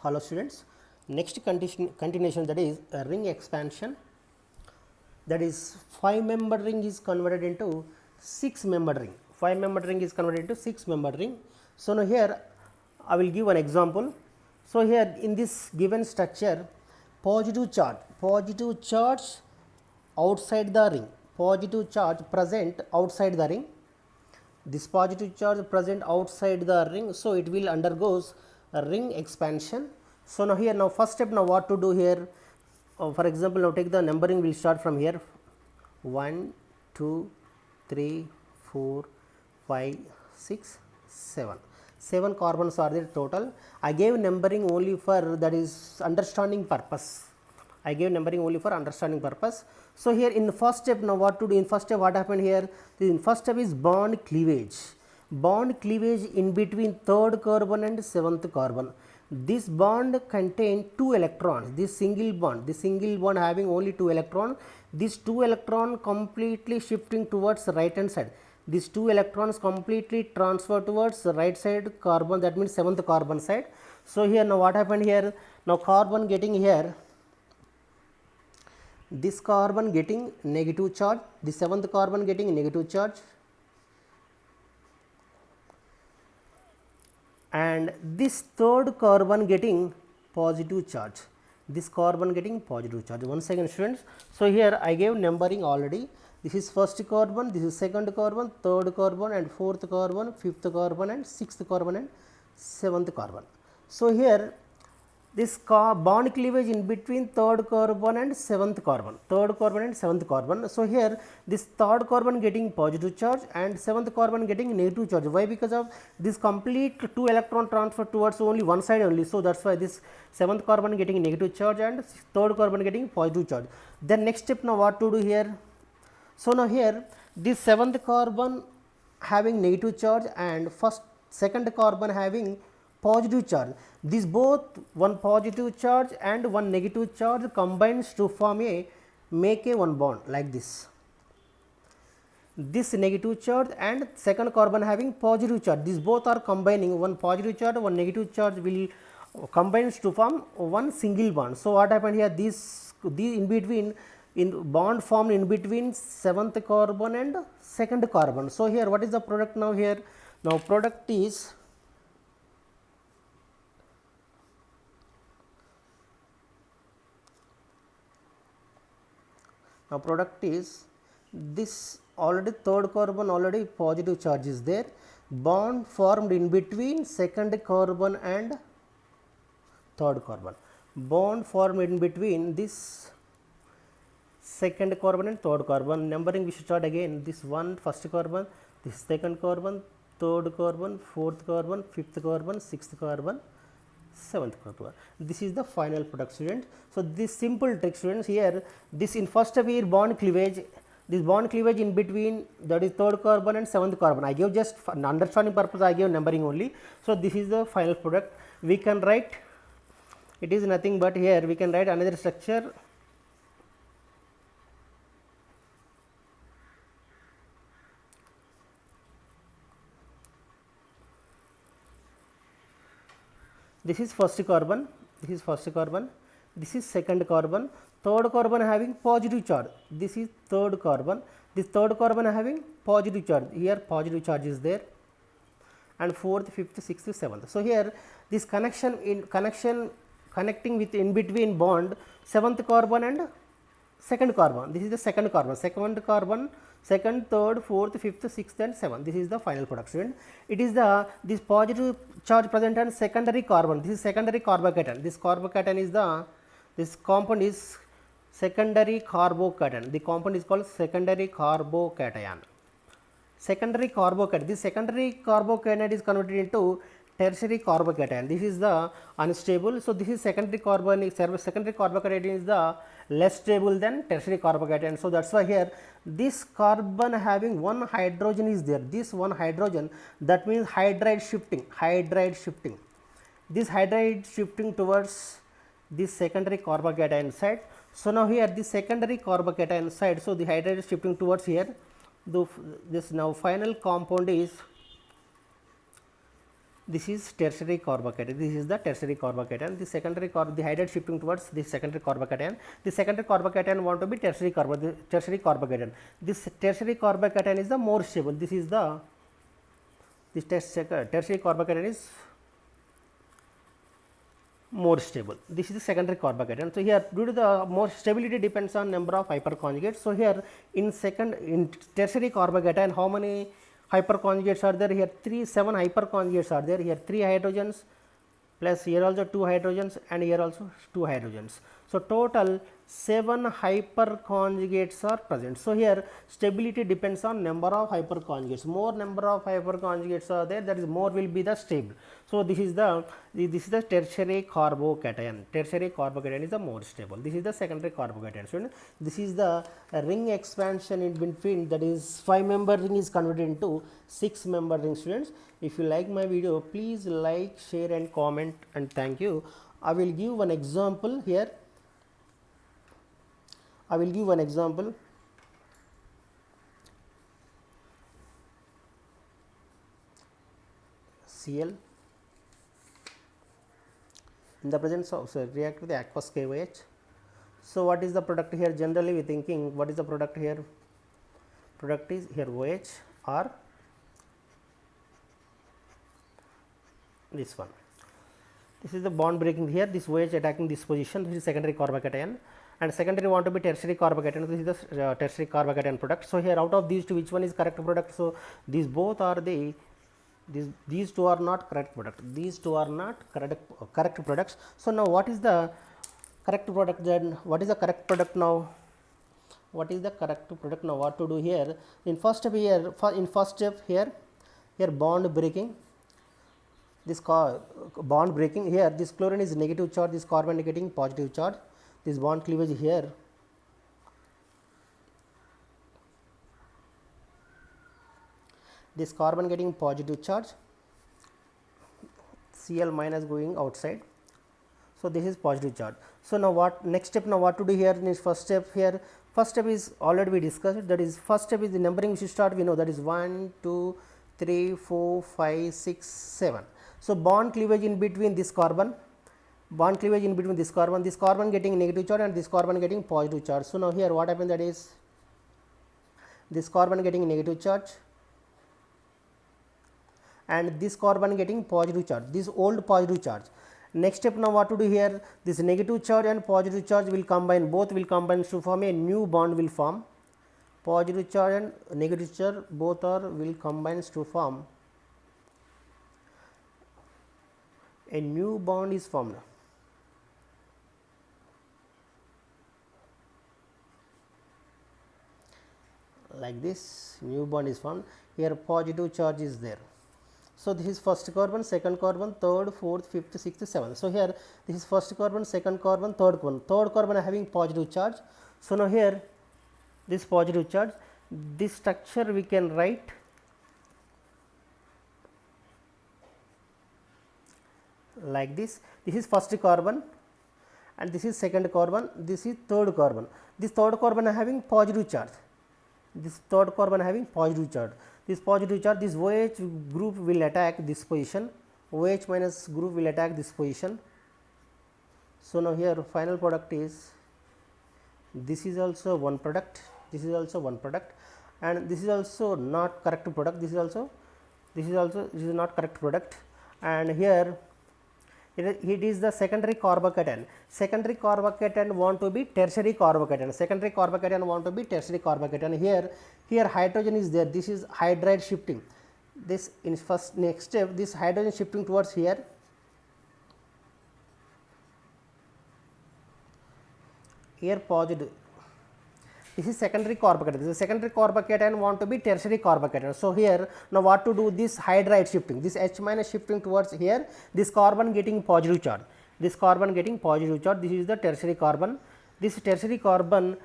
Hello students, next continuation, that is a ring expansion, that is 5 member ring is converted into 6 member ring. 5 member ring is converted into 6 member ring. So now here I will give an example. So here in this given structure, positive charge outside the ring, positive charge present outside the ring, this positive charge present outside the ring, so it will undergoes a ring expansion. So now here, now first step, now what to do here, for example, now take the numbering, will start from here 1 2 3 4 5 6 7 carbons are there total. I gave numbering only for, that is, understanding purpose. I gave numbering only for understanding purpose. So here in the first step, now what to do in first step, what happened here, in first step is bond cleavage in between third carbon and seventh carbon. This bond contain 2 electrons, this single bond having only 2 electrons, these 2 electrons completely shifting towards right hand side, these 2 electrons completely transfer towards right side carbon, that means seventh carbon side. So here now what happened here, now carbon getting here, this carbon getting negative charge, the seventh carbon getting negative charge, and this third carbon getting positive charge, this carbon getting positive charge. Once again students, so here I gave numbering already. This is first carbon, this is second carbon, third carbon and fourth carbon, fifth carbon and sixth carbon and seventh carbon. So here this bond cleavage in between third carbon and seventh carbon, So here this third carbon getting positive charge and seventh carbon getting negative charge. Why? Because of this complete 2 electron transfer towards only one side only. So that's why this seventh carbon getting negative charge and third carbon getting positive charge. Then next step, now what to do here? So now here this seventh carbon having negative charge and second carbon having positive charge, these both, one positive charge and one negative charge combines to form make a one bond like this. This negative charge and second carbon having positive charge, these both are combining, one positive charge, one negative charge will combines to form one single bond. So what happened here, these in between, in bond formed in between seventh carbon and second carbon. So here what is the product now here? Now product is this already third carbon, already positive charge is there, bond formed in between second carbon and third carbon, bond formed in between this second carbon and third carbon. Numbering we should start again, this one first carbon, this second carbon, third carbon, fourth carbon, fifth carbon, sixth carbon, seventh carbon. This is the final product, students. So this simple trick, students, here this in first step here bond cleavage, this bond cleavage in between, that is third carbon and seventh carbon. I gave just for understanding purpose, I gave numbering only. So this is the final product. We can write, it is nothing but here we can write another structure. This is first carbon, this is second carbon, third carbon having positive charge, this is third carbon, this third carbon having positive charge, here positive charge is there, and fourth, fifth, sixth, seventh. So here this connecting with in between bond seventh carbon and second carbon, this is the second carbon, second, third, fourth, fifth, sixth and seventh. This is the final product, student. It is this positive charge present on secondary carbon, this is secondary carbocation, this carbocation is this compound is secondary carbocation, the compound is called secondary carbocation. This secondary carbocation is converted into tertiary carbocation, this is the unstable. So this is secondary carbocation is the less stable than tertiary carbocation. So that's why here this carbon having one hydrogen is there, this one hydrogen, that means hydride shifting, this hydride shifting towards this secondary carbocation side. So now here this secondary carbocation side, so the hydride is shifting towards here. This now final compound is This is tertiary carbocation. This is the tertiary carbocation. The secondary the hydride shifting towards this secondary carbocation. The secondary carbocation want to be tertiary carbocation. This tertiary carbocation is the more stable. This is the tertiary carbocation is more stable. This is the secondary carbocation. So here, due to the more stability depends on number of hyperconjugates. So here in tertiary carbocation, how many hyperconjugates are there? Here 7 hyperconjugates are there. Here 3 hydrogens plus here also 2 hydrogens and here also 2 hydrogens. So total 7 hyperconjugates are present. So here stability depends on number of hyperconjugates. More number of hyperconjugates are there, that is more will be the stable. So this is the tertiary carbocation. Tertiary carbocation is the more stable. This is the secondary carbocation. So this is the ring expansion in between, that is 5-member ring is converted into 6-member ring. Students, if you like my video, please like, share and comment, and thank you. I will give one example here. I will give one example. Cl in the presence of react with the aqueous KOH. So what is the product here? Generally we thinking, what is the product here? Product is here OH or this one. This is the bond breaking here. This OH attacking this position. This is secondary carbocation. And secondary want to be tertiary carbocation. This is the tertiary carbocation product. So here out of these two, which one is correct product? So these both are the these two are not correct product. These two are not correct products. So now what is the correct product then? What is the correct product now? What is the correct product now? What to do here? In first step here, here bond breaking. This bond breaking here, this chlorine is negative charge, this carbon is getting positive charge. This bond cleavage here, this carbon getting positive charge, Cl minus going outside. So this is positive charge. So now what next step? Now what to do here? In this first step here, first step is already we discussed. That is first step is the numbering we should start. We know that is 1, 2, 3, 4, 5, 6, 7. So bond cleavage in between this carbon. Bond cleavage in between this carbon getting negative charge and this carbon getting positive charge. So now here what happened, that is this carbon getting negative charge and this carbon getting positive charge, this old positive charge. Next step, now what to do here? This negative charge and positive charge will combine, both will combine to form a new bond will form. Positive charge and negative charge both will combine to form a new bond is formed. Like this, new bond is formed. Here positive charge is there. So this is first carbon, second carbon, third, fourth, fifth, sixth, seventh. So here this is first carbon, second carbon, third carbon. Third carbon having positive charge. So now here this positive charge, this structure we can write like this. This is first carbon and this is second carbon, this is third carbon. This third carbon having positive charge. This third carbon having positive charge. This positive charge, this OH group will attack this position. OH minus group will attack this position. So now here final product is, this is also one product, this is also one product, and this is also not correct product. This is not correct product, and here it is the secondary carbocation. Secondary carbocation want to be tertiary carbocation. Secondary carbocation want to be tertiary carbocation. Here hydrogen is there. This is hydride shifting. This in first next step, this hydrogen shifting towards here. Here positive. This is secondary carbocation. This is secondary carbocation want to be tertiary carbocation. So here now what to do? This hydride shifting, this H minus shifting towards here, this carbon getting positive charge, this carbon getting positive charge. This is the tertiary carbon. This tertiary carbon,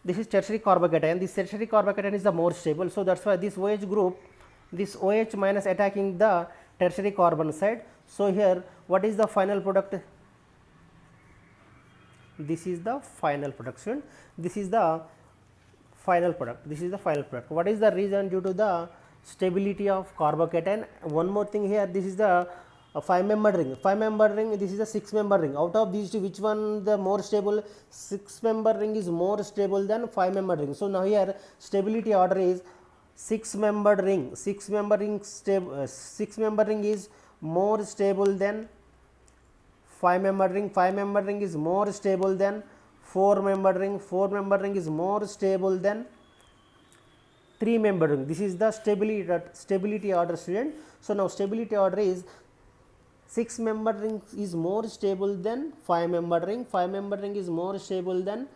this is tertiary carbocation. This tertiary carbocation is the more stable. So that's why this OH group, this OH minus attacking the tertiary carbon side. So here what is the final product? This is the final production. This is the final product. This is the final product. What is the reason? Due to the stability of carbocation. One more thing here, this is the a 5-member ring. 5-member ring, this is a 6-member ring. Out of these two, which one the more stable? 6-member ring is more stable than 5-member ring. So now here stability order is 6-member ring. 6-member ring 6-member ring is more stable than 5-member ring. 5-member ring is more stable than 4-member ring. 4-member ring is more stable than 3-member ring. This is the stability order, student. So now stability order is 6-member ring is more stable than 5-member ring. 5-member ring is more stable than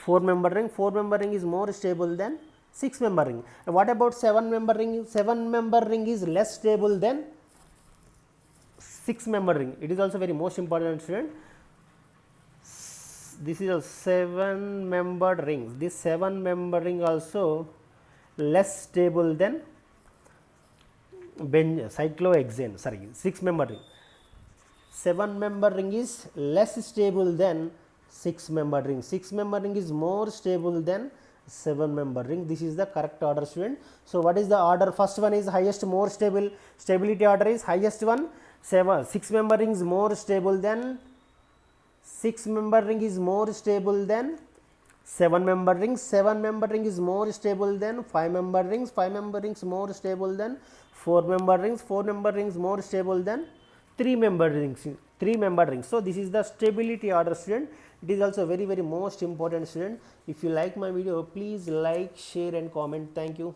4-member ring. 4-member ring is more stable than 6-member ring. And what about 7-member ring? 7-member ring is less stable than 6-member ring. It is also very most important, student. This is a 7-member ring. This 7-member ring also less stable than cyclohexane. Sorry, 6-member ring. 7-member ring is less stable than 6-member ring. 6-member ring is more stable than 7-member ring. This is the correct order, student. So what is the order? First one is highest, more stable. Stability order is highest one. 6-member ring is more stable than 6-member ring is more stable than 7-member ring. 7-member ring is more stable than 5-member rings. 5-member rings more stable than 4-member rings. 4-member rings more stable than 3-member rings. 3-member rings. So this is the stability order, student. It is also very most important, student. If you like my video, please like, share and comment. Thank you.